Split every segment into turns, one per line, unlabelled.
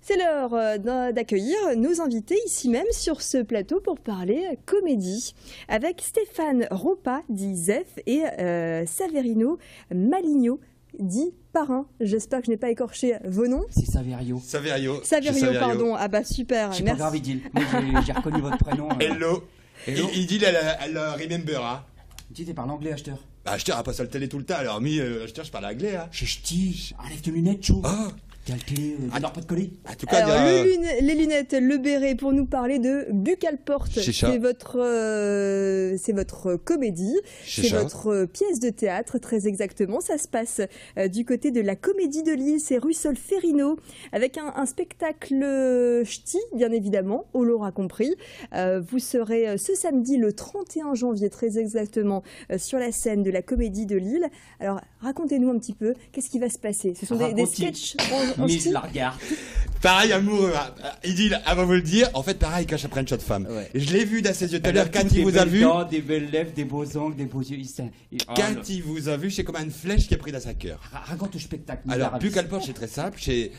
C'est l'heure d'accueillir nos invités ici même sur ce plateau pour parler comédie avec Stéphane Ropa dit Zef et Saverino Maligno dit Parrain. J'espère que je n'ai pas écorché vos noms.
C'est Saverio.
Saverio, pardon. Ah bah super,
merci.
Merci.
Pas grave, Idil. Moi j'ai reconnu votre prénom.
Hello. Idil, elle remember, hein.
Idil, parle anglais, acheteur.
Bah, acheteur, elle passe à la télé tout le temps, alors acheteur, je parle anglais, hein.
Chez Ch'ti, enlève tes lunettes, chou.
Ah.
T'as le télé, n'adore pas de coller.
En tout cas,
alors, les lunettes, le béret pour nous parler de Bucalporte. C'est votre comédie, c'est votre pièce de théâtre, très exactement. Ça se passe du côté de la Comédie de Lille, c'est rue Solferino, avec un spectacle ch'ti, bien évidemment, on l'aura compris. Vous serez ce samedi, le 31 janvier, très exactement, sur la scène de la Comédie de Lille. Alors, racontez-nous un petit peu, qu'est-ce qui va se passer? Ce sont des sketchs
mais je la regarde.
Pareil, amoureux. Idil, avant de vous le dire, en fait, pareil, il cache après une shot de femme. Ouais. Je l'ai vu dans ses yeux tout à l'heure. Quand il vous a vu.
Des belles lèvres, des beaux ongles, des beaux yeux.
Quand il vous a vu, c'est comme une flèche qui a pris dans sa cœur.
Raconte le spectacle.
Alors, Bucalporte, c'est très simple. C'est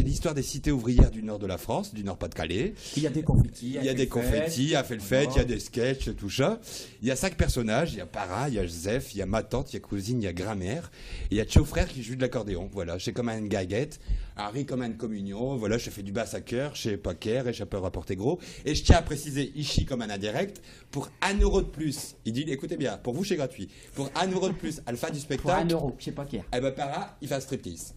l'histoire des cités ouvrières du nord de la France, du Nord-Pas-de-Calais.
Il y a des confettis.
Il y a des confettis, il y a fait le fête, il y a des sketchs, tout ça. Il y a 5 personnages. Il y a Parrain, il y a Joseph, il y a ma tante, il y a cousine, il y a grand-mère. Et il y a Tchao frère qui joue de l'accordéon. Voilà, c'est comme une gaguette. Harry comme une communion, voilà, je fais du basse à cœur chez Poker et je peux rapporter gros. Et je tiens à préciser ici comme un indirect, pour 1 euro de plus, il dit, écoutez bien, pour vous c'est gratuit, pour 1 euro de plus à la fin du spectacle.
Pour 1 euro, chez Poker.
Eh ben Parra, il fait un striptease.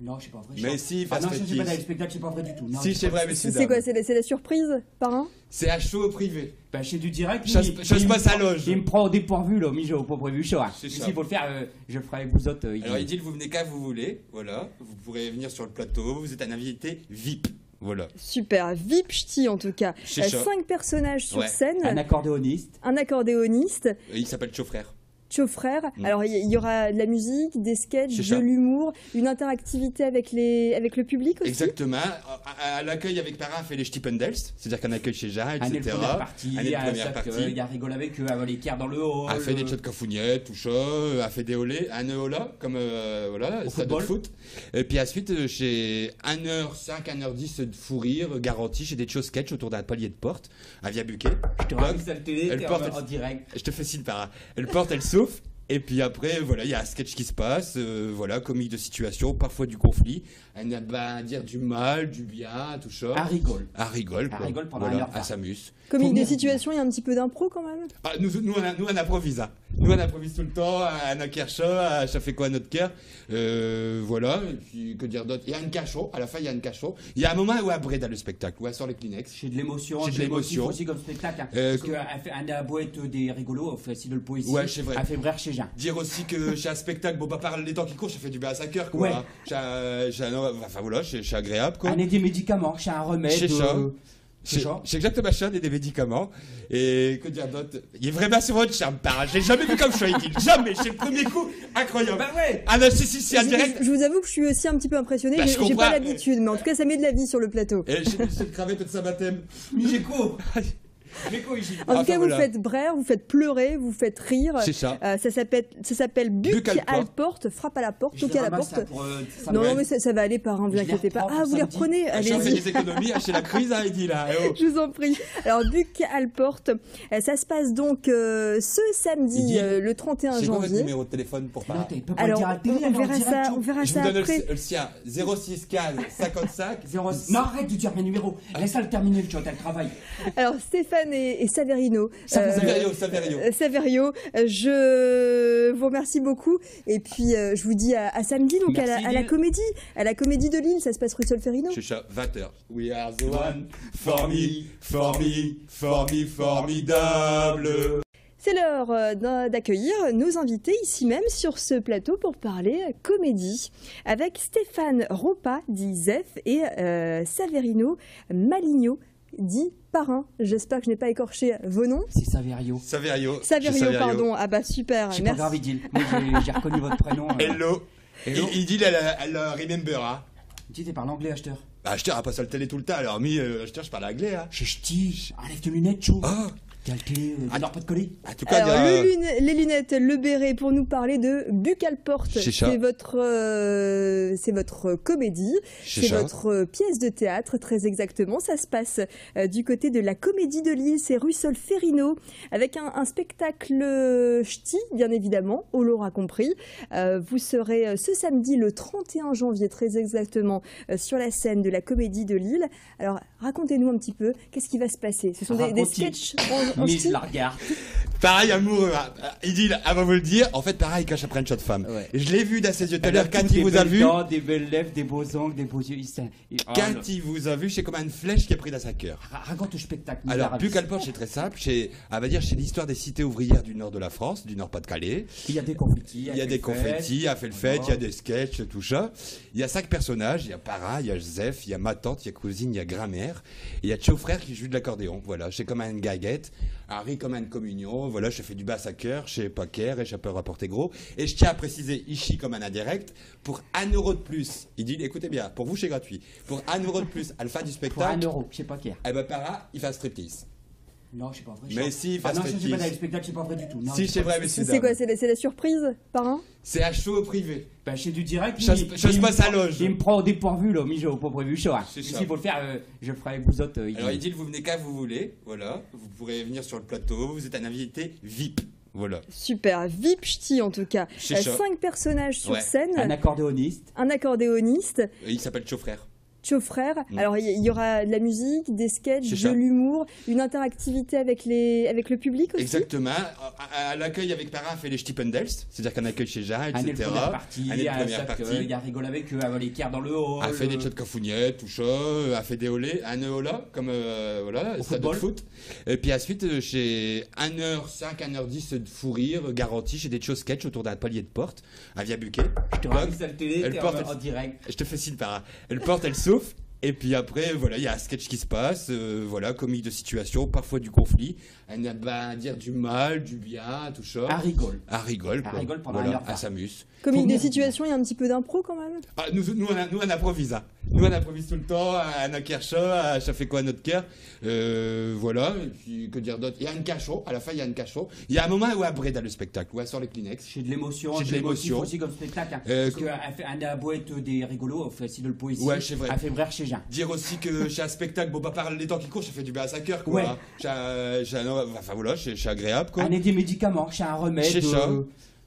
Non, c'est pas vrai.
Mais si, il fait un striptease.
Non, je sais pas dans le spectacle, c'est pas vrai du tout. Non,
si, c'est vrai, mais
c'est quoi, c'est la surprise, Parrain?
C'est à show privé.
Ben, chez du direct,
je se passe à loge.
Il me prend au dépourvu, là, mais j'ai pas prévu chaud.
C'est ça.
S'il faut le faire, je le ferai avec vous autres.
Alors, il dit, vous venez quand vous voulez, voilà. Vous pourrez venir sur le plateau, vous êtes un invité VIP. Voilà.
Super, VIP ch'ti en tout cas. 5 personnages sur scène.
Un accordéoniste.
Un accordéoniste.
Il s'appelle Tchao frère.
Tchao frère. Alors il y aura de la musique, des sketchs, de l'humour, une interactivité avec le public aussi.
Exactement. À l'accueil avec Parrain, on fait les Stippendels, c'est-à-dire qu'on accueille chez Jean, etc.
Il y a rigole avec eux, avec l'équerre dans le haut.
On fait des chats de cafougnettes, tout ça, on fait des olés, un eula, comme voilà, stade de foot. Et puis ensuite, chez 1h05, 1h10 de fou rire, garanti, chez des choses sketch autour d'un palier de porte, à Via Buquet.
Je te raconte ça, elle porte en direct.
Je te fais signe, Parrain. Elle porte, elle souffle. Et puis après, voilà, il y a un sketch qui se passe, voilà, comique de situation, parfois du conflit, à dire du mal, du bien, tout ça.
À rigole.
À rigole, quoi.
À rigole pendant
voilà, à s'amuse.
Comique de situation, il y a un petit peu d'impro quand même.
Ah, nous on improvise, hein. Nous on improvise tout le temps, à un cachot, ça fait quoi à notre cœur. Voilà, et puis que dire d'autre. Il y a un cachot, à la fin il y a un cachot. Il y a un moment où après dans le spectacle, où elle sort les Kleenex.
J'ai de l'émotion,
j'ai de l'émotion
aussi comme spectacle. Hein, parce qu'elle a beau être des rigolos, elle fait aussi de la poésie.
Ouais, c'est vrai.
Elle fait brère chez Jean.
Dire aussi que chez un spectacle, bon, pas parler des temps qui courent, ça fait du bien à sa cœur, quoi.
Ouais.
Enfin voilà, c'est agréable, quoi.
Elle a des médicaments, chez un remède.
Chez ça. C'est exactement ça, des médicaments. Et que dire d'autre? Il est vraiment sur votre charme, Parrain. Je l'ai jamais vu comme ça, il jamais. C'est le premier coup, incroyable.
Bah ouais.
Ah non, si, en direct.
Je vous avoue que je suis aussi un petit peu impressionné.
Bah,
j'ai pas l'habitude, mais en tout cas, ça met de la vie sur le plateau.
Et j'ai une cravate de sa baptême.
Mijeco.
En tout cas, vous faites brère, vous faites pleurer, vous faites rire.
C'est ça.
Ça s'appelle Bucalporte, frappe à la porte, toque à la porte. Non, mais ça va aller, Parrain, vous inquiétez pas. Ah, vous les reprenez, allez-y.
On fait des économies, achetez la crise, hein, il dit là.
Je vous en prie. Alors, Bucalporte, ça se passe donc ce samedi, le 31 janvier.
C'est quoi votre numéro de téléphone pour Parrain?
Alors, on verra ça après.
Je vous donne le sien, 06 15 55.
Non, arrête de dire mes numéros. Laisse-la le terminer, tu vois, t'as le travail.
Alors, Stéphane et Saverino. Saverio, je vous remercie beaucoup. Et puis, je vous dis à samedi, donc à la comédie de Lille. Ça se passe rue Solferino.
Je suis à 20h. We are the one for me, formidable.
C'est l'heure d'accueillir nos invités ici même sur ce plateau pour parler comédie avec Stéphane Ropa dit Zef et Saverino Maligno dit Parrain. J'espère que je n'ai pas écorché vos noms.
C'est Saverio.
Saverio, pardon. Ah bah super,
merci.
Pas
grave, Idil. Moi j'ai reconnu votre prénom.
Hello. Idil, elle remember, hein.
Idil, parle anglais, acheteur.
Bah, acheteur, elle passe à la télé tout le temps, alors acheteur, je parle anglais, hein.
Chez Ch'ti, enlève tes lunettes, chou.
Ah.
Quelle télé Nord pas de coller.
En tout cas,
Alors, les lunettes, le béret pour nous parler de Bucalporte. C'est votre comédie, c'est votre pièce de théâtre, très exactement. Ça se passe du côté de la Comédie de Lille, c'est rue Solferino, avec un spectacle ch'ti, bien évidemment, on l'aura compris. Vous serez ce samedi, le 31 janvier, très exactement, sur la scène de la Comédie de Lille. Alors, racontez-nous un petit peu, qu'est-ce qui va se passer? Ce sont des sketchs en
ch'ti. La regarde.
Pareil, amoureux. Il dit, elle va vous le dire. En fait, pareil, il cache après une shot de femme. Ouais. Je l'ai vu dans ses yeux tout à l'heure. Quand il vous a vu.
Des belles lèvres, des beaux ongles, des beaux yeux.
Quand il vous a vu, c'est comme une flèche qui est prise dans sa cœur.
Raconte le spectacle.
Alors, Bucalporte, c'est très simple. C'est l'histoire des cités ouvrières du nord de la France, du nord Pas-de-Calais.
Il y a des confettis.
Il y a des confettis, a fait le fête, il y a des sketchs, tout ça. Il y a 5 personnages. Il y a Para, il y a Joseph, il y a ma tante, il y a cousine, il y a grand-mère. Et il y a Chaufrère qui joue de l'accordéon. Voilà, c'est comme une gaguette. Harry comme une communion. Voilà, je fais du basse à cœur chez Packer et je peux rapporter gros. Et je tiens à préciser ici comme un indirect, pour 1 euro de plus, il dit, écoutez bien, pour vous c'est gratuit, pour 1 euro de plus à la fin du spectacle.
Pour 1 euro, chez Packer.
Eh ben Para, il fait un striptease.
Non, c'est pas vrai.
Mais si, il fait un striptease.
Non, je sais pas, le spectacle, c'est pas vrai du tout. Non,
si, c'est vrai, mais
c'est quoi, c'est la surprise, Parrain?
C'est à show privé.
Ben, chez du direct,
je passe à loge.
Il me prend au dépourvu, là, mais j'ai pas prévu chaud. S'il faut le faire, je le ferai avec vous autres.
Alors, il dit, vous venez quand vous voulez, voilà. Vous pourrez venir sur le plateau, vous êtes un invité VIP. Voilà.
Super, VIP ch'ti en tout cas. 5 personnages sur scène.
Un accordéoniste.
Il s'appelle Chaufrère.
Chaufrère. Alors il y aura de la musique, des sketchs, de l'humour, une interactivité avec le public aussi.
Exactement. À l'accueil avec Para, on fait les Stippendels, c'est-à-dire qu'on accueil chez Jean, etc.
Il y a rigole avec eux, avec l'équerre dans le hall.
On fait des chats de cafougnettes, tout ça. On fait des olés, un eula, comme voilà, stade de foot. Et puis ensuite, chez 1h05, 1h10 de fou rire, garanti, chez des shows sketch autour d'un palier de porte, à Via Buquet.
Je te raconte ça télé, en direct.
Je te fais signe, Para. Elle porte, elle souffle. Et puis après, voilà, il y a un sketch qui se passe, voilà, comique de situation, parfois du conflit, à dire du mal, du bien, tout ça.
À rigole.
À rigole, quoi.
À rigole pendant
voilà, à s'amuse.
Comique de situation, il y a un petit peu d'impro quand même.
Ah, nous on improvise, hein. Nous on improvise tout le temps, à un Kercha, ça fait quoi à notre cœur. Voilà, et puis que dire d'autre. Il y a un cachot, à la fin il y a un cachot. Il y a un moment où après dans le spectacle, où elle sort les Kleenex.
J'ai de l'émotion, aussi comme spectacle. Parce qu'elle a beau être des rigolos, elle fait aussi de le poésie.
Ouais, c'est vrai.
Elle fait brère chez Jean.
Dire aussi que chez un spectacle, bon, bah, par les temps qui courent, ça fait du bien à sa cœur, quoi. Ouais. Enfin voilà, c'est agréable, quoi.
On a des médicaments, c'est un remède.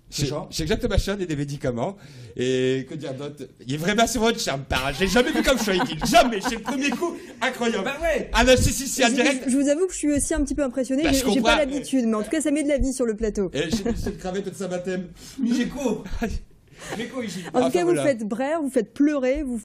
C'est exactement ça, des médicaments. Et que dire d'autre? Il est vraiment sur votre charme, Para. J'ai jamais vu comme ça, il jamais. C'est le premier coup, incroyable.
Bah ouais.
Ah non, si, en direct.
Je vous avoue que je suis aussi un petit peu impressionné.
Bah,
j'ai pas l'habitude, mais en tout cas, ça met de la vie sur le plateau.
Et j'ai cette cravate de sa baptême.
Mijeko.
En tout cas, vous faites brère, vous faites pleurer, vous